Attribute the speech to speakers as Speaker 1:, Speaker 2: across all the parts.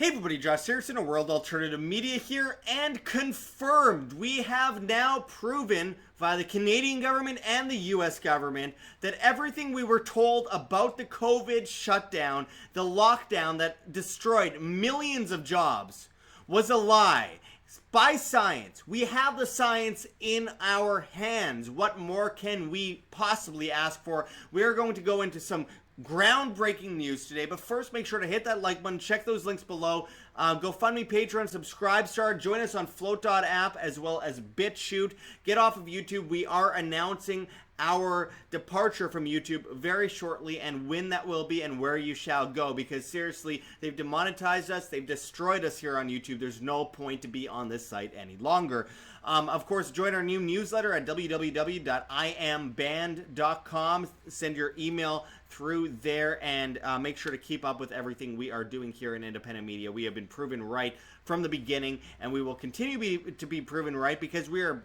Speaker 1: Everybody, Josh Sigurdson, a World Alternative Media here, and confirmed. We have now proven via the Canadian government and the US government that everything we were told about the COVID shutdown, the lockdown that destroyed millions of jobs, was a lie. By science. We have the science in our hands. What more can we possibly ask for? We are going to go into some groundbreaking news today, but first make sure to hit that like button, check those links below, GoFundMe, Patreon, Subscribestar, join us on Flote.app as well as BitChute. Get off of YouTube. We are announcing our departure from YouTube very shortly, and when that will be and where you shall go, because seriously, they've demonetized us, they've destroyed us here on YouTube. There's no point to be on this site any longer. Of course, join our new newsletter at www.iambanned.com. Send your email through there, and make sure to keep up with everything we are doing here in independent media. We have been proven right from the beginning, and we will continue to be proven right, because we are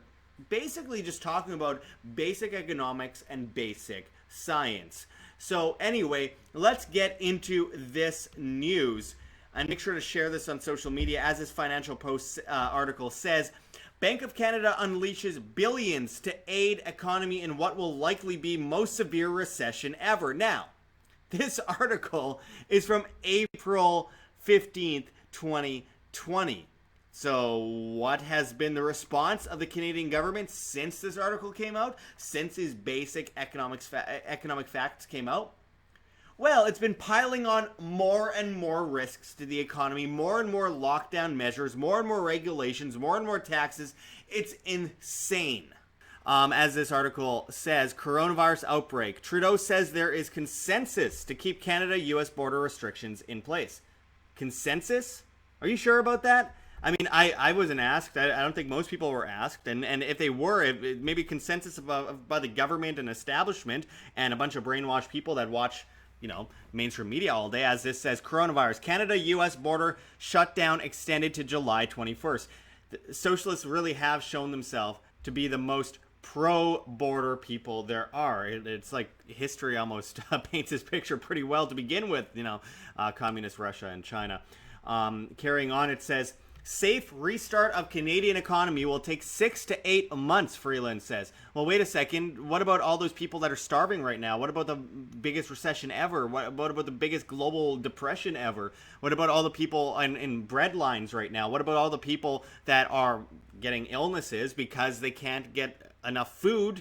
Speaker 1: basically just talking about basic economics and basic science. So anyway, let's get into this news, and make sure to share this on social media. As this Financial Post article says, Bank of Canada unleashes billions to aid economy in what will likely be most severe recession ever. Now, this article is from April 15th, 2020. So what has been the response of the Canadian government since this article came out? Since these basic economic facts came out? Well, it's been piling on more and more risks to the economy, more and more lockdown measures, more and more regulations, more and more taxes. It's insane. As this article says, coronavirus outbreak. Trudeau says there is consensus to keep Canada-US border restrictions in place. Consensus? Are you sure about that? I mean, I wasn't asked. I don't think most people were asked. And if they were, it maybe consensus by the government and establishment and a bunch of brainwashed people that watch, you know, mainstream media all day. As this says, coronavirus, Canada-US border shutdown extended to July 21st. The socialists really have shown themselves to be the most pro-border people there are. It's like history almost paints this picture pretty well to begin with, you know, communist Russia and China. Carrying on, it says, safe restart of Canadian economy will take 6 to 8 months, Freeland says. Well, wait a second. What about all those people that are starving right now? What about the biggest recession ever? What about the biggest global depression ever? What about all the people in bread lines right now? What about all the people that are getting illnesses because they can't get enough food?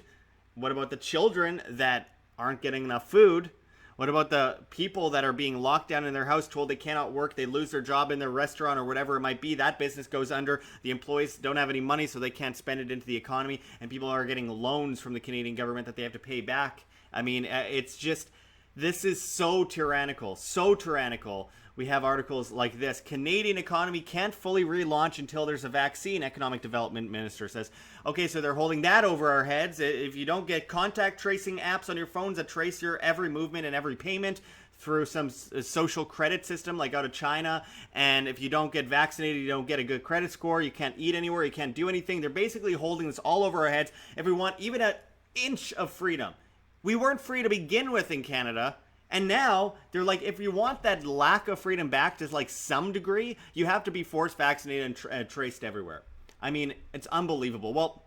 Speaker 1: What about the children that aren't getting enough food? What about the people that are being locked down in their house, told they cannot work, they lose their job in their restaurant or whatever it might be, that business goes under, the employees don't have any money so they can't spend it into the economy, and people are getting loans from the Canadian government that they have to pay back. I mean, it's just, this is so tyrannical, so tyrannical. We have articles like this. Canadian economy can't fully relaunch until there's a vaccine, Economic Development Minister says. Okay, so they're holding that over our heads. If you don't get contact tracing apps on your phones that trace your every movement and every payment through some social credit system like out of China, and if you don't get vaccinated, you don't get a good credit score, you can't eat anywhere, you can't do anything. They're basically holding this all over our heads. If we want even an inch of freedom. We weren't free to begin with in Canada. And now, they're like, if you want that lack of freedom back to like some degree, you have to be forced vaccinated and traced everywhere. I mean, it's unbelievable. Well,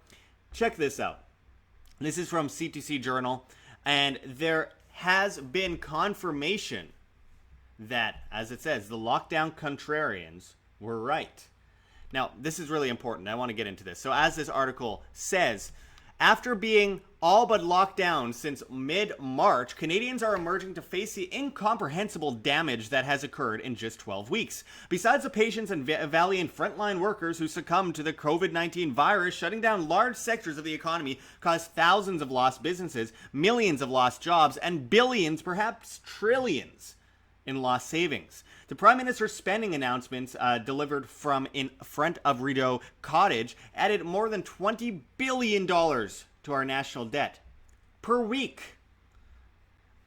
Speaker 1: check this out. This is from C2C Journal, and there has been confirmation that, as it says, the lockdown contrarians were right. Now, this is really important. I want to get into this. So as this article says, after being all but locked down since mid-March, Canadians are emerging to face the incomprehensible damage that has occurred in just 12 weeks. Besides the patients and valiant frontline workers who succumbed to the COVID-19 virus, shutting down large sectors of the economy caused thousands of lost businesses, millions of lost jobs, and billions, perhaps trillions, in lost savings. The Prime Minister's spending announcements delivered from in front of Rideau Cottage added more than $20 billion to our national debt per week.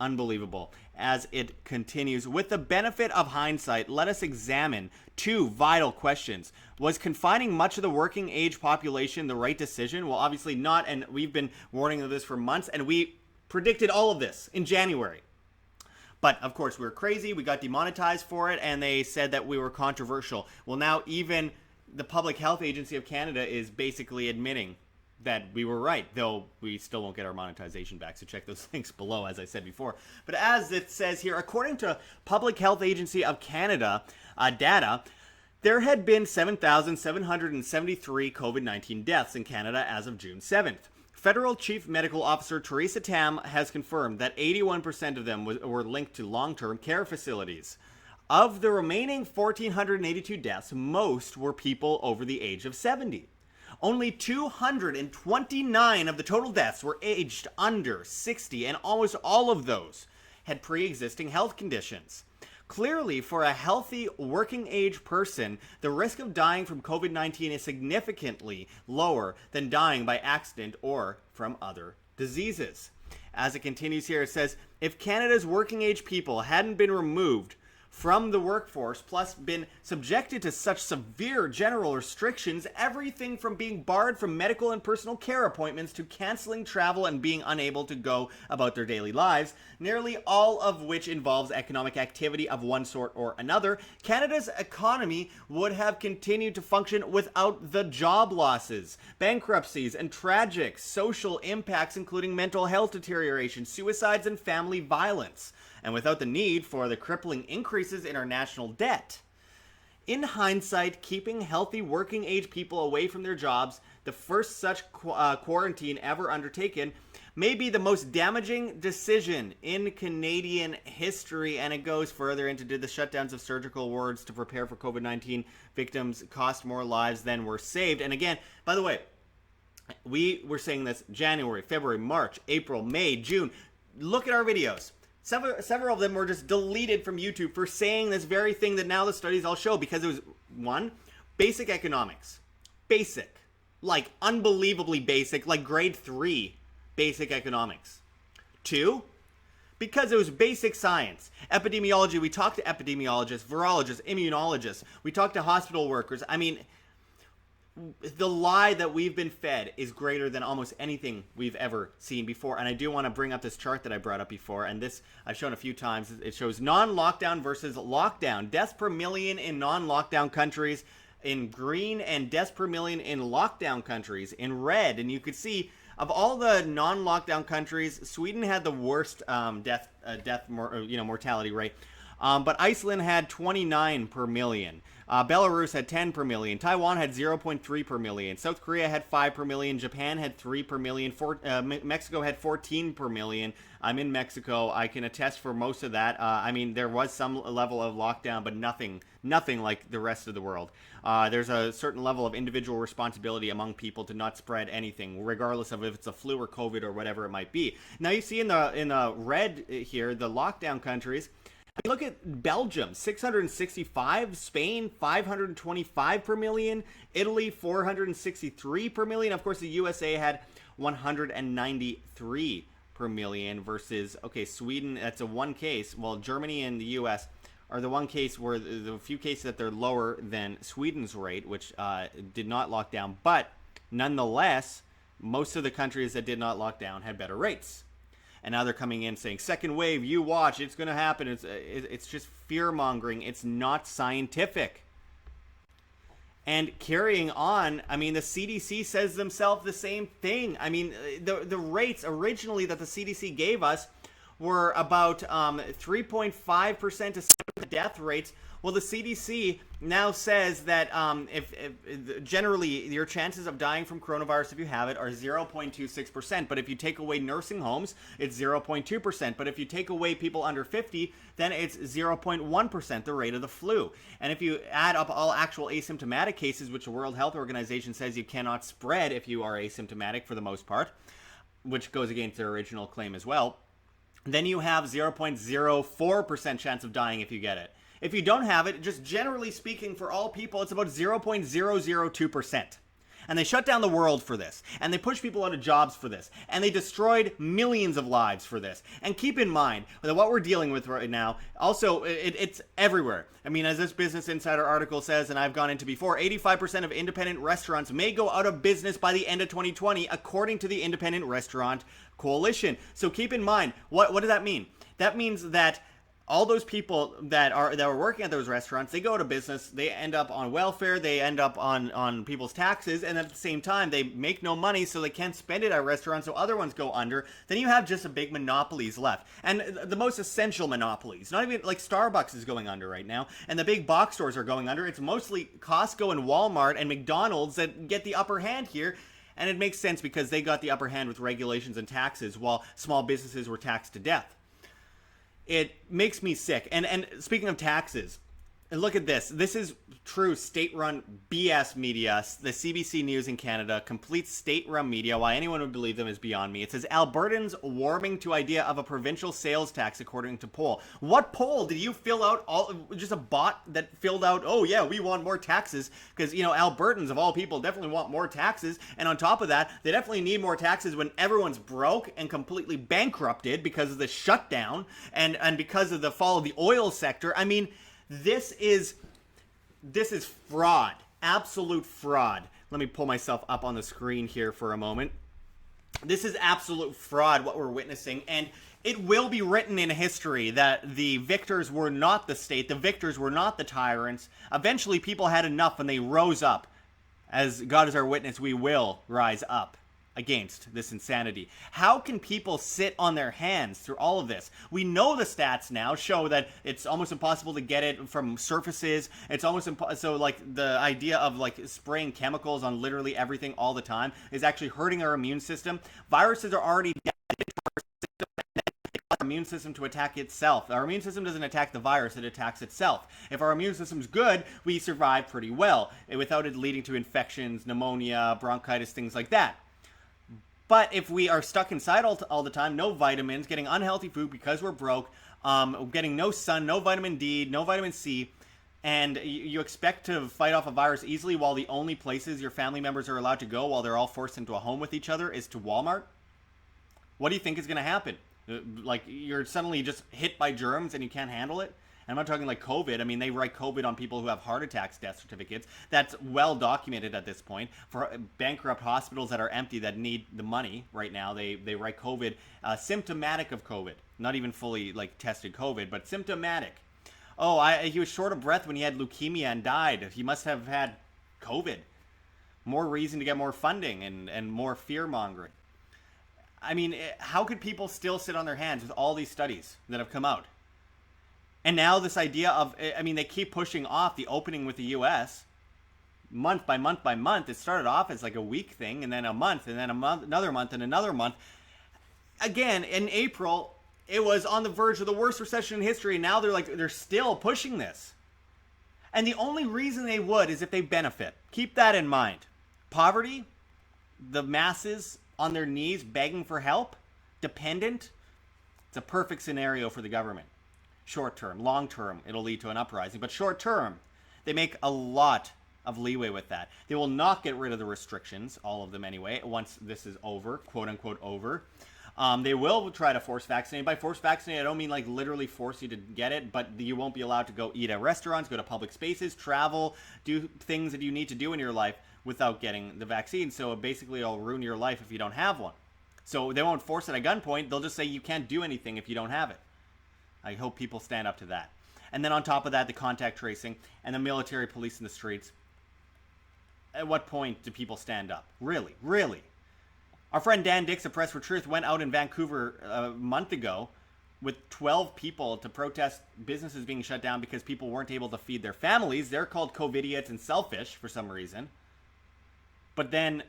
Speaker 1: Unbelievable. As it continues, with the benefit of hindsight, let us examine two vital questions. Was confining much of the working age population the right decision? Well, obviously not, and we've been warning of this for months, and we predicted all of this in January. But, of course, we were crazy. We got demonetized for it, and they said that we were controversial. Well, now even the Public Health Agency of Canada is basically admitting that we were right, though we still won't get our monetization back. So check those links below, as I said before. But as it says here, according to Public Health Agency of Canada data, there had been 7,773 COVID-19 deaths in Canada as of June 7th. Federal Chief Medical Officer Theresa Tam has confirmed that 81% of them were linked to long-term care facilities. Of the remaining 1,482 deaths, most were people over the age of 70. Only 229 of the total deaths were aged under 60, and almost all of those had pre-existing health conditions. Clearly, for a healthy working-age person, the risk of dying from COVID-19 is significantly lower than dying by accident or from other diseases. As it continues here, it says, if Canada's working-age people hadn't been removed from the workforce, plus been subjected to such severe general restrictions, everything from being barred from medical and personal care appointments to canceling travel and being unable to go about their daily lives, nearly all of which involves economic activity of one sort or another, Canada's economy would have continued to function without the job losses, bankruptcies, and tragic social impacts, including mental health deterioration, suicides, and family violence, and without the need for the crippling increases in our national debt. In hindsight, keeping healthy working-age people away from their jobs, the first such quarantine ever undertaken, may be the most damaging decision in Canadian history. And it goes further into, did the shutdowns of surgical wards to prepare for COVID-19 victims cost more lives than were saved? And again, by the way, we were saying this January, February, March, April, May, June. Look at our videos. Several of them were just deleted from YouTube for saying this very thing that now the studies all show, because it was, one, basic economics. Basic. Like, unbelievably basic, like grade 3 basic economics. 2, because it was basic science. Epidemiology, we talked to epidemiologists, virologists, immunologists. We talked to hospital workers. I mean, the lie that we've been fed is greater than almost anything we've ever seen before. And I do want to bring up this chart that I brought up before, and this I've shown a few times. It shows non-lockdown versus lockdown. Deaths per million in non-lockdown countries in green, and deaths per million in lockdown countries in red. And you could see, of all the non-lockdown countries, Sweden had the worst mortality rate. But Iceland had 29 per million. Belarus had 10 per million. Taiwan had 0.3 per million. South Korea had 5 per million. Japan had 3 per million. Mexico had 14 per million. I'm in Mexico. I can attest for most of that. I mean, there was some level of lockdown, but nothing like the rest of the world. There's a certain level of individual responsibility among people to not spread anything, regardless of if it's a flu or COVID or whatever it might be. Now you see in the red here, the lockdown countries. Look at Belgium, 665, Spain, 525 per million, Italy, 463 per million. Of course, the USA had 193 per million versus, okay, Sweden, that's a one case. Well, Germany and the US are the one case where the few cases that they're lower than Sweden's rate, which did not lock down. But nonetheless, most of the countries that did not lock down had better rates. And now they're coming in saying, second wave, you watch, it's going to happen. It's just fear-mongering. It's not scientific. And carrying on, I mean, the CDC says themselves the same thing. I mean, the rates originally that the CDC gave us were about 3.5% to death rates. Well, the CDC now says that if generally your chances of dying from coronavirus, if you have it, are 0.26%. But if you take away nursing homes, it's 0.2%. But if you take away people under 50, then it's 0.1%, the rate of the flu. And if you add up all actual asymptomatic cases, which the World Health Organization says you cannot spread if you are asymptomatic for the most part, which goes against their original claim as well, then you have 0.04% chance of dying if you get it. If you don't have it, just generally speaking for all people, it's about 0.002%. And they shut down the world for this. And they push people out of jobs for this. And they destroyed millions of lives for this. And keep in mind that what we're dealing with right now, also, it's everywhere. I mean, as this Business Insider article says, and I've gone into before, 85% of independent restaurants may go out of business by the end of 2020, according to the Independent Restaurant Coalition. So keep in mind, what does that mean? That means that all those people that were working at those restaurants, they go to business, they end up on welfare, they end up on people's taxes, and at the same time they make no money, so they can't spend it at restaurants, so other ones go under. Then you have just a big monopolies left, and the most essential monopolies. Not even like Starbucks is going under right now, and the big box stores are going under. It's mostly Costco and Walmart and McDonald's that get the upper hand here. And it makes sense because they got the upper hand with regulations and taxes while small businesses were taxed to death. It makes me sick. And speaking of taxes, and look at this. This is true state-run BS media. The CBC News in Canada, complete state-run media. Why anyone would believe them is beyond me. It says, Albertans warming to idea of a provincial sales tax according to poll. What poll did you fill out? Just a bot that filled out, oh yeah, we want more taxes. Because, Albertans of all people definitely want more taxes. And on top of that, they definitely need more taxes when everyone's broke and completely bankrupted because of the shutdown and because of the fall of the oil sector. I mean, This is fraud. Absolute fraud. Let me pull myself up on the screen here for a moment. This is absolute fraud, what we're witnessing. And it will be written in history that the victors were not the state. The victors were not the tyrants. Eventually, people had enough and they rose up. As God is our witness, we will rise up against this insanity. How can people sit on their hands through all of this? We know the stats now show that it's almost impossible to get it from surfaces. It's almost so like the idea of like spraying chemicals on literally everything all the time is actually hurting our immune system. Viruses are already our immune system to attack itself. Our immune system doesn't attack the virus, it attacks itself. If our immune system's good, we survive pretty well without it leading to infections, pneumonia, bronchitis, things like that. But if we are stuck inside all the time, no vitamins, getting unhealthy food because we're broke, getting no sun, no vitamin D, no vitamin C, and you expect to fight off a virus easily while the only places your family members are allowed to go while they're all forced into a home with each other is to Walmart, what do you think is going to happen? Like, you're suddenly just hit by germs and you can't handle it? I'm not talking like COVID. I mean, they write COVID on people who have heart attacks, death certificates. That's well documented at this point. For bankrupt hospitals that are empty that need the money right now, they write COVID, symptomatic of COVID. Not even fully like tested COVID, but symptomatic. Oh, he was short of breath when he had leukemia and died. He must have had COVID. More reason to get more funding and more fear mongering. I mean, how could people still sit on their hands with all these studies that have come out? And now this idea of, I mean, they keep pushing off the opening with the U.S. month by month by month. It started off as like a week thing, and then a month, and then a month, another month, and another month. Again, in April, it was on the verge of the worst recession in history, and now they're still pushing this. And the only reason they would is if they benefit. Keep that in mind. Poverty, the masses on their knees begging for help, dependent, it's a perfect scenario for the government. Short term. Long term, it'll lead to an uprising. But short term, they make a lot of leeway with that. They will not get rid of the restrictions, all of them anyway, once this is over, quote unquote over. They will try to force vaccinate. By force vaccinate, I don't mean like literally force you to get it, but you won't be allowed to go eat at restaurants, go to public spaces, travel, do things that you need to do in your life without getting the vaccine. So basically, it'll ruin your life if you don't have one. So they won't force it at gunpoint. They'll just say you can't do anything if you don't have it. I hope people stand up to that. And then on top of that, the contact tracing and the military police in the streets. At what point do people stand up? Really? Really? Our friend Dan Dix of Press for Truth went out in Vancouver a month ago with 12 people to protest businesses being shut down because people weren't able to feed their families. They're called covidiots and selfish for some reason. But then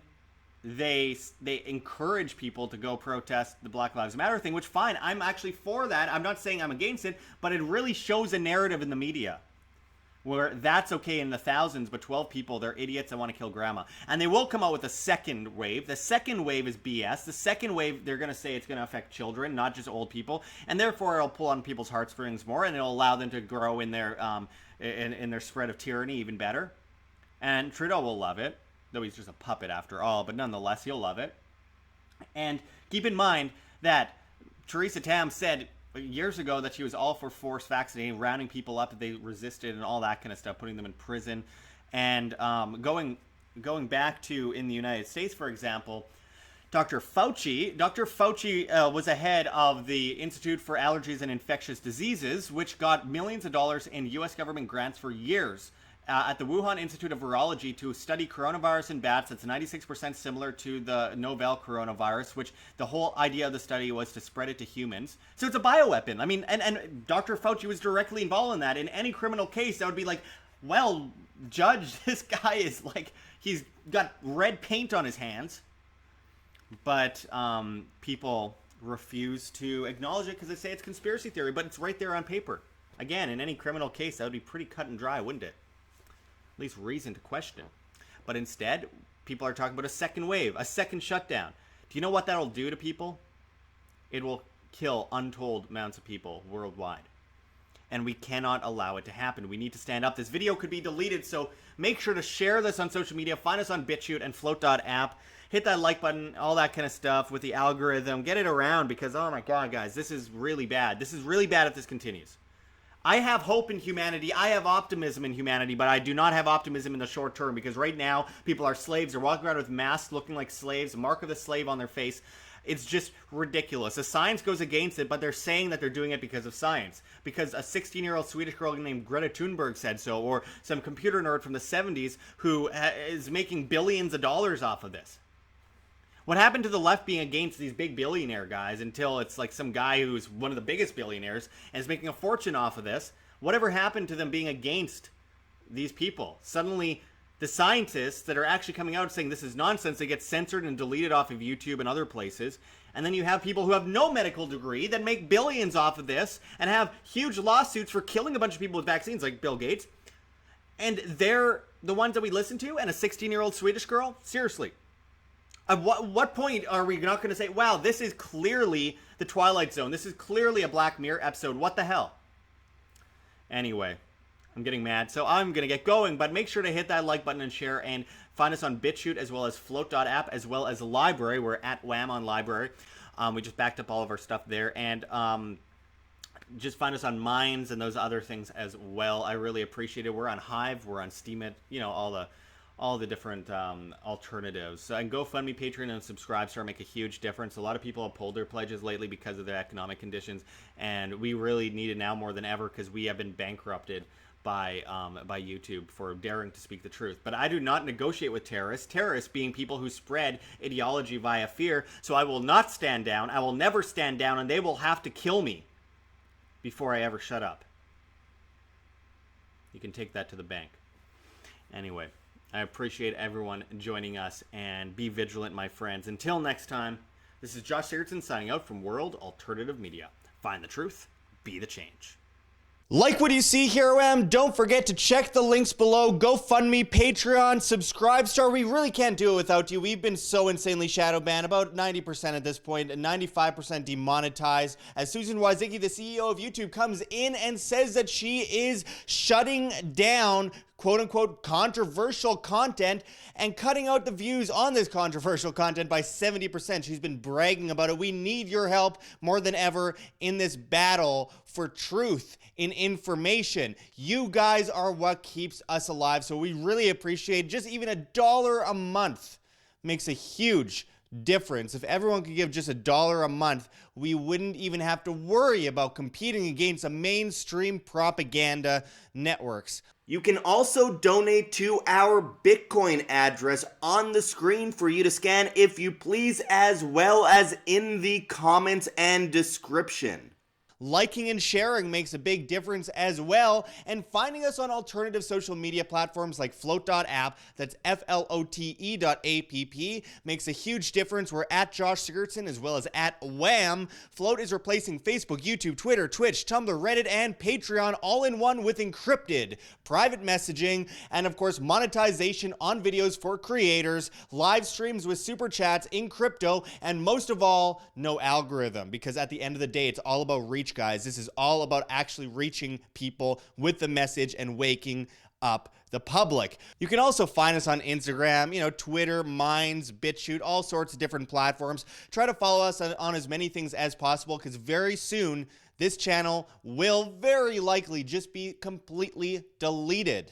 Speaker 1: they encourage people to go protest the Black Lives Matter thing, which fine, I'm actually for that. I'm not saying I'm against it, but it really shows a narrative in the media where that's okay in the thousands, but 12 people, they're idiots that want to kill grandma. And they will come out with a second wave. The second wave is BS. The second wave, they're going to say it's going to affect children, not just old people, and therefore it'll pull on people's heartstrings more, and it'll allow them to grow in their in their spread of tyranny even better. And Trudeau will love it, though he's just a puppet after all, but nonetheless, he'll love it. And keep in mind that Theresa Tam said years ago that she was all for forced vaccinating, rounding people up if they resisted and all that kind of stuff, putting them in prison. And going back to in the United States, for example, Dr. Fauci. Dr. Fauci was ahead of the Institute for Allergies and Infectious Diseases, which got millions of dollars in U.S. government grants for years at the Wuhan Institute of Virology to study coronavirus in bats. That's 96% similar to the novel coronavirus, which the whole idea of the study was to spread it to humans. So it's a bioweapon. I mean, and Dr. Fauci was directly involved in that. In any criminal case, that would be like, well, judge, this guy is like, he's got red paint on his hands. But people refuse to acknowledge it because they say it's conspiracy theory, but it's right there on paper. Again, in any criminal case, that would be pretty cut and dry, wouldn't it? At least reason to question. But instead, people are talking about a second wave, a second shutdown. Do you know what that'll do to people? It will kill untold amounts of people worldwide. And we cannot allow it to happen. We need to stand up. This video could be deleted, so make sure to share this on social media. Find us on BitChute and Flote.app. Hit that like button, all that kind of stuff with the algorithm. Get it around because, oh my God, guys, this is really bad. This is really bad if this continues. I have hope in humanity. I have optimism in humanity, but I do not have optimism in the short term because right now people are slaves. They're walking around with masks looking like slaves, a mark of the slave on their face. It's just ridiculous. The science goes against it, but they're saying that they're doing it because of science. Because a 16-year-old Swedish girl named Greta Thunberg said so, or some computer nerd from the 70s who is making billions of dollars off of this. What happened to the left being against these big billionaire guys until it's like some guy who's one of the biggest billionaires and is making a fortune off of this? Whatever happened to them being against these people? Suddenly, the scientists that are actually coming out saying this is nonsense, they get censored and deleted off of YouTube and other places. And then you have people who have no medical degree that make billions off of this and have huge lawsuits for killing a bunch of people with vaccines, like Bill Gates. And they're the ones that we listen to, and a 16-year-old Swedish girl? Seriously. At what point are we not going to say, wow, this is clearly the Twilight Zone. This is clearly a Black Mirror episode. What the hell? Anyway, I'm getting mad, so I'm going to get going. But make sure to hit that like button and share. And find us on BitChute as well as Flote.app as well as Library. We're at Wham on Library. We just backed up all of our stuff there. And just find us on Minds and those other things as well. I really appreciate it. We're on Hive. We're on Steemit. You know, all the different alternatives. So, and GoFundMe, Patreon, and Subscribestar make a huge difference. A lot of people have pulled their pledges lately because of the economic conditions, and we really need it now more than ever because we have been bankrupted by YouTube for daring to speak the truth. But I do not negotiate with terrorists. Terrorists being people who spread ideology via fear. So I will not stand down. I will never stand down, and they will have to kill me before I ever shut up. You can take that to the bank. Anyway. I appreciate everyone joining us, and be vigilant, my friends. Until next time, this is Josh Sigurdson signing out from World Alternative Media. Find the truth, be the change. Like what you see here, don't forget to check the links below. GoFundMe, Patreon, Subscribestar. We really can't do it without you. We've been so insanely shadow banned, about 90% at this point, and 95% demonetized. As Susan Wojcicki, the CEO of YouTube, comes in and says that she is shutting down quote-unquote controversial content and cutting out the views on this controversial content by 70%. She's been bragging about it. We need your help more than ever in this battle for truth in information. You guys are what keeps us alive, so we really appreciate just even $1 a month makes a huge difference. If everyone could give just $1 a month, we wouldn't even have to worry about competing against the mainstream propaganda networks. You can also donate to our Bitcoin address on the screen for you to scan if you please, as well as in the comments and description. Liking and sharing makes a big difference as well, and finding us on alternative social media platforms like Flote.app, that's FLOTE.app, makes a huge difference. We're at Josh Sigurdson as well as at Wham. Flote is replacing Facebook, YouTube, Twitter, Twitch, Tumblr, Reddit, and Patreon all in one with encrypted private messaging, and of course monetization on videos for creators, live streams with super chats in crypto, and most of all, no algorithm, because at the end of the day, it's all about reach, guys. This is all about actually reaching people with the message and waking up the public. You can also find us on Instagram, Twitter, Minds, BitChute, all sorts of different platforms. Try to follow us on as many things as possible, because very soon this channel will very likely just be completely deleted.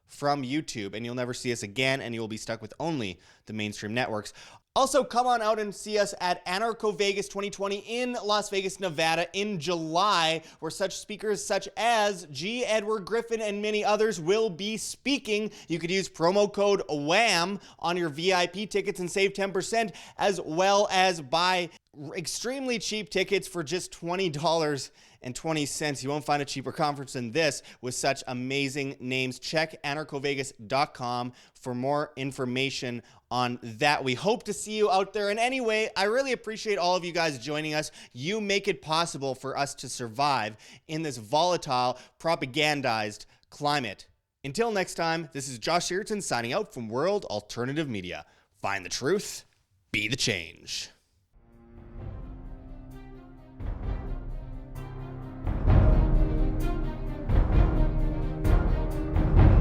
Speaker 1: from YouTube, and you'll never see us again, and you'll be stuck with only the mainstream networks. Also, come on out and see us at Anarcho Vegas 2020 in Las Vegas, Nevada in July, where such speakers such as G. Edward Griffin and many others will be speaking. You could use promo code WHAM on your VIP tickets and save 10%, as well as buy extremely cheap tickets for just $20.20. You won't find a cheaper conference than this with such amazing names. Check anarchovegas.com for more information on that. We hope to see you out there. And anyway, I really appreciate all of you guys joining us. You make it possible for us to survive in this volatile, propagandized climate. Until next time, this is Josh Sigurdson signing out from World Alternative Media. Find the truth, be the change.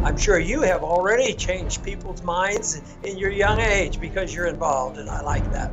Speaker 2: I'm sure you have already changed people's minds in your young age because you're involved, and I like that.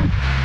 Speaker 3: Bye.